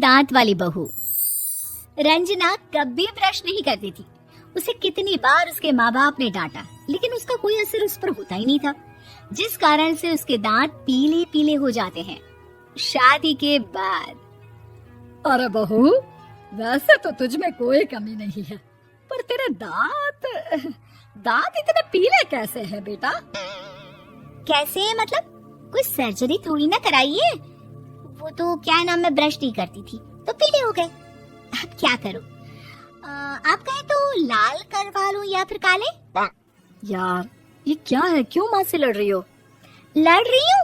दांत वाली बहू। रंजना कभी ब्रश नहीं करती थी। उसे कितनी बार उसके माँ बाप ने डांटा, लेकिन उसका कोई असर उस पर होता ही नहीं था, जिस कारण से उसके दांत पीले पीले हो जाते हैं। शादी के बाद। अरे बहू, वैसे तो तुझ में कोई कमी नहीं है, पर तेरे दांत इतने पीले कैसे हैं बेटा? कैसे मतलब? कोई सर्जरी थोड़ी ना कराई है। वो तो क्या नाम, मैं ब्रश नहीं करती थी तो पीले हो गए। अब क्या करूं? आप कहें तो लाल करवा लूं या फिर काले? यार ये क्या है, क्यों माँ से लड़ रही हो? लड़ रही हूँ?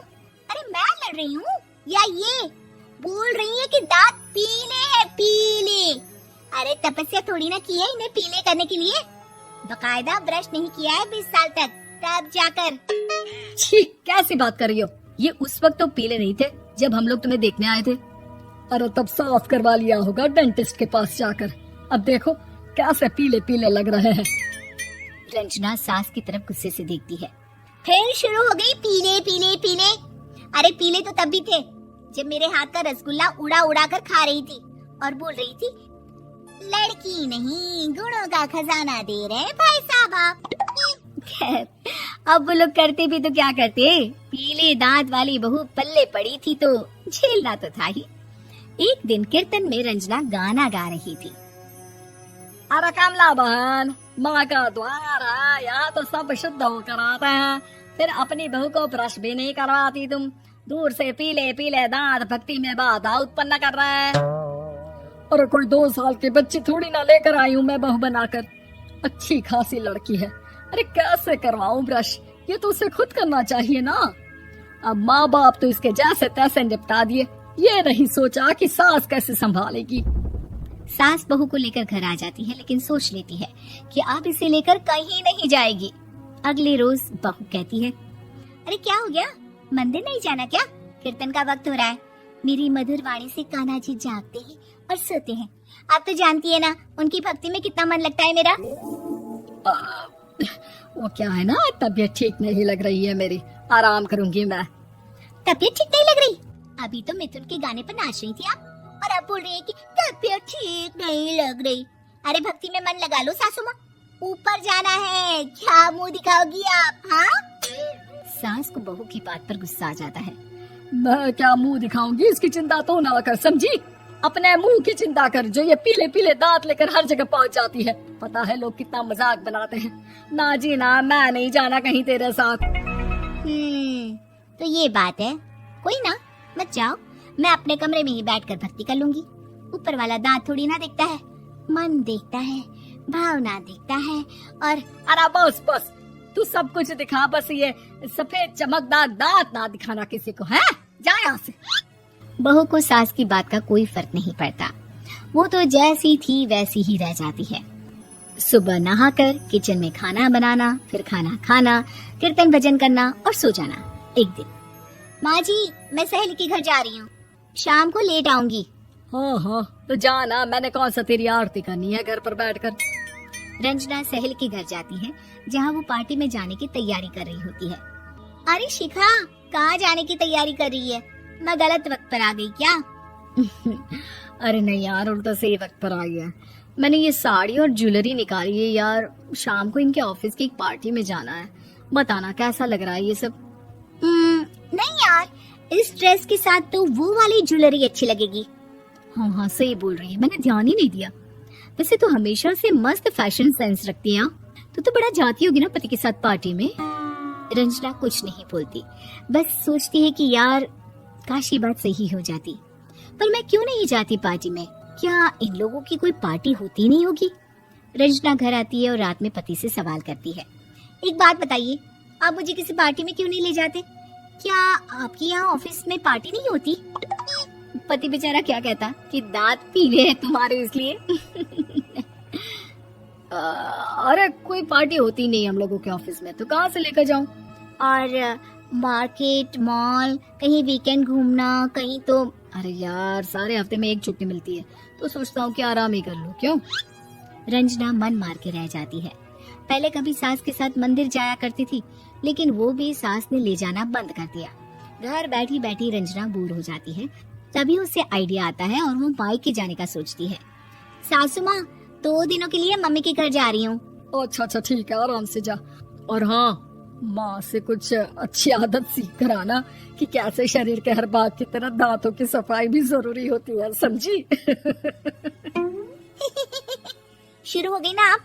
अरे मैं लड़ रही हूँ या ये बोल रही है कि दांत पीले हैं, पीले। अरे तपस्या थोड़ी ना की है इन्हें पीले करने के लिए। बकायदा ब्रश नहीं किया है 20 साल तक, तब जाकर। छी, कैसी बात कर रही हो? ये उस वक्त तो पीले नहीं थे जब हम लोग तुम्हें देखने आए थे। अरे तब साफ करवा लिया होगा डेंटिस्ट के पास जाकर। अब देखो कैसे पीले पीले लग रहे हैं। रंजना सास की तरफ गुस्से से देखती है। फिर शुरू हो गई पीले पीले पीले। अरे पीले तो तब भी थे जब मेरे हाथ का रसगुल्ला उड़ा उड़ा कर खा रही थी और बोल रही थी, लड़की नहीं गुणों का खजाना दे रहे भाई साहब आप। खैर, अब वो लोग करते भी तो क्या करते, पीले दांत वाली बहू पल्ले पड़ी थी तो झेलना तो था ही। एक दिन कीर्तन में रंजना गाना गा रही थी। अरे कमला बहन, माँ का द्वार है, यहाँ तो सब शुद्ध होकर आते हैं, फिर अपनी बहू को ब्रश भी नहीं करवाती तुम। दूर से पीले पीले दांत भक्ति में बाधा उत्पन्न कर रहे हैं। अरे कोई 2 साल के बच्चे थोड़ी ना लेकर आई हूँ मैं बहू बनाकर। अच्छी खासी लड़की है, अरे कैसे करवाऊं ब्रश? ये तो उसे खुद करना चाहिए ना। अब माँ बाप तो इसके जैसे तैसे निपटा दिए, ये नहीं सोचा कि सास कैसे संभालेगी। सास बहू को लेकर घर आ जाती है, लेकिन सोच लेती है कि अब इसे लेकर कहीं नहीं जाएगी। अगले रोज बहू कहती है, अरे क्या हो गया, मंदिर नहीं जाना क्या? कीर्तन का वक्त हो रहा है। मेरी मधुर वाणी से कान्हा जी जागते हैं और सोते हैं। आप तो जानती है ना उनकी भक्ति में कितना मन लगता है मेरा। वो क्या है ना, तबीयत ठीक नहीं लग रही है मेरी, आराम करूंगी मैं। तबीयत ठीक नहीं लग रही? अभी तो मिथुन के गाने पर नाच रही थी आप, और आप बोल रही है कि तबीयत ठीक नहीं लग रही। अरे भक्ति में मन लगा लो सासू माँ, ऊपर जाना है, क्या मुंह दिखाओगी आप? हाँ? सास को बहू की बात पर गुस्सा आ जाता है। मैं क्या मुंह दिखाऊंगी, इसकी चिंता तो ना कर, समझी? अपने मुंह की चिंता कर, जो ये पीले पीले दांत लेकर हर जगह पहुंच जाती है। पता है लोग कितना मजाक बनाते हैं। ना जी ना, मैं नहीं जाना कहीं तेरे साथ। तो ये बात है, कोई ना, मत जाओ, मैं अपने कमरे में ही बैठकर भक्ति कर लूंगी। ऊपर वाला दांत थोड़ी ना देखता है, मन देखता है, भावना देखता है। और अरे बस बस, तू सब कुछ दिखा, बस ये सफेद चमकदार दांत ना दिखाना किसी को, है? जा यहाँ से। बहू को सास की बात का कोई फर्क नहीं पड़ता, वो तो जैसी थी वैसी ही रह जाती है। सुबह नहाकर किचन में खाना बनाना, फिर खाना खाना, कीर्तन भजन करना और सो जाना। एक दिन, माँ जी मैं सहेली के घर जा रही हूँ, शाम को लेट आऊंगी। हाँ हाँ तो जाना, मैंने कौन सा तेरी आरती करनी है घर पर बैठकर। रंजना सहेली के घर जाती है, जहाँ वो पार्टी में जाने की तैयारी कर रही होती है। अरे शिखा, कहाँ जाने की तैयारी कर रही है? मैं गलत वक्त पर आ गई क्या? अरे नहीं यार, उल्टा सही वक्त पर आई है। मैंने ये साड़ी और ज्वेलरी निकाली है यार, शाम को इनके ऑफिस की एक पार्टी में जाना है। बताना कैसा लग रहा है ये सब? नहीं यार, इस ड्रेस के साथ तो वो वाली ज्वेलरी अच्छी लगेगी। हाँ हाँ सही बोल रही है, मैंने ध्यान ही नहीं दिया। वैसे तो हमेशा से मस्त फैशन सेंस रखती है। तो बड़ा जाती होगी ना पति के साथ पार्टी में। रंजना कुछ नहीं बोलती, बस सोचती है कि यार काश ये बात सही हो जाती, पर मैं क्यों नहीं जाती पार्टी में? क्या इन लोगों की कोई पार्टी होती नहीं होगी? रंजना घर आती है और रात में पति से सवाल करती है, एक बात बताइए, आप मुझे किसी पार्टी में क्यों नहीं ले जाते? क्या आपके यहाँ ऑफिस में पार्टी नहीं होती? पति बेचारा क्या कहता कि दांत पीले हैं तुम्हारे इसलिए। अरे कोई पार्टी होती नहीं हम लोगों के ऑफिस में, तो कहाँ से लेकर जाऊं? और मार्केट, मॉल, कहीं वीकेंड घूमना, कहीं तो। अरे यार सारे हफ्ते में एक छुट्टी मिलती है, तो सोचता हूँ कि आराम ही कर लूं। क्यों? रंजना मन मार के रह जाती है। पहले कभी सास के साथ मंदिर जाया करती थी, लेकिन वो भी सास ने ले जाना बंद कर दिया। घर बैठी बैठी रंजना बोर हो जाती है तभी उसे आइडिया आता है और वो मायके जाने का सोचती है। सासू माँ, 2 दिनों के लिए मम्मी के घर जा रही हूँ। अच्छा अच्छा ठीक है, आराम से जा। और हाँ, माँ से कुछ अच्छी आदत सीख कर आना कि कैसे शरीर के हर भाग की तरह दांतों की सफाई भी जरूरी होती है, समझी? शुरू हो गई ना आप।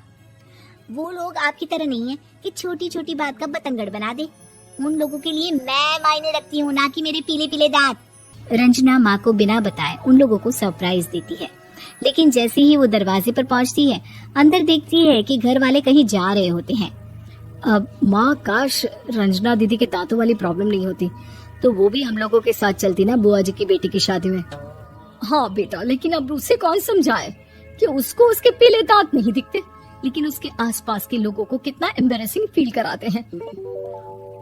वो लोग आपकी तरह नहीं है कि छोटी छोटी बात का बतंगड़ बना दे। उन लोगों के लिए मैं मायने रखती हूँ, ना कि मेरे पीले पीले दांत। रंजना माँ को बिना बताए उन लोगों को सरप्राइज देती है, लेकिन जैसे ही वो दरवाजे पर पहुंचती है, अंदर देखती है कि घर वाले कहीं जा रहे होते हैं। अब माँ, काश रंजना दीदी के दांतों वाली प्रॉब्लम नहीं होती तो वो भी हम लोगों के साथ चलती ना बुआ जी की बेटी की शादी में। हाँ बेटा, लेकिन अब उसे कौन समझाए कि उसको उसके पीले दांत नहीं दिखते, लेकिन उसके आसपास के लोगों को कितना एम्बैरेसिंग फील कराते हैं।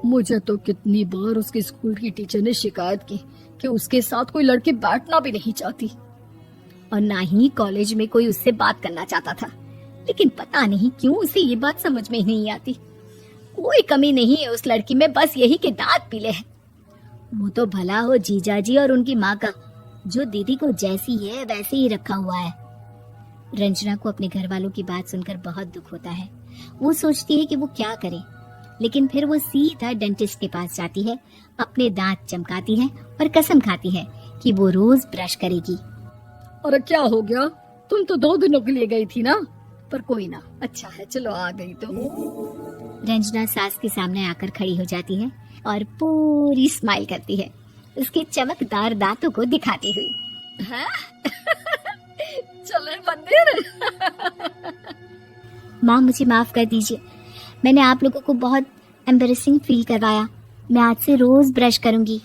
मुझे तो कितनी बार उसके स्कूल की टीचर ने शिकायत की कि उसके साथ कोई लड़की बैठना भी नहीं चाहती, और ना ही कॉलेज में कोई उससे बात करना चाहता था। लेकिन पता नहीं क्यों उसे ये बात समझ में ही नहीं आती। कोई कमी नहीं है उस लड़की में, बस यही कि दांत पीले हैं। वो तो भला हो जीजाजी और उनकी माँ का, जो दीदी को जैसी है वैसे ही रखा हुआ है। रंजना को अपने घर वालों की बात सुनकर बहुत दुख होता है। वो सोचती है कि वो क्या करे, लेकिन फिर वो सीधा डेंटिस्ट के पास जाती है, अपने दांत चमकाती है और कसम खाती है कि वो रोज ब्रश करेगी। अरे क्या हो गया, तुम तो 2 दिनों के लिए गई थी ना, पर कोई ना, अच्छा है, चलो आ गई तो। रंजना सास के सामने आकर खड़ी हो जाती है और पूरी स्माइल करती है, उसके चमकदार दांतों को दिखाती हुई। हैं? चले मंदिर। माँ, मुझे माफ कर दीजिए, मैंने आप लोगों को बहुत एम्बैरेसिंग फील करवाया। मैं आज से रोज ब्रश करूंगी।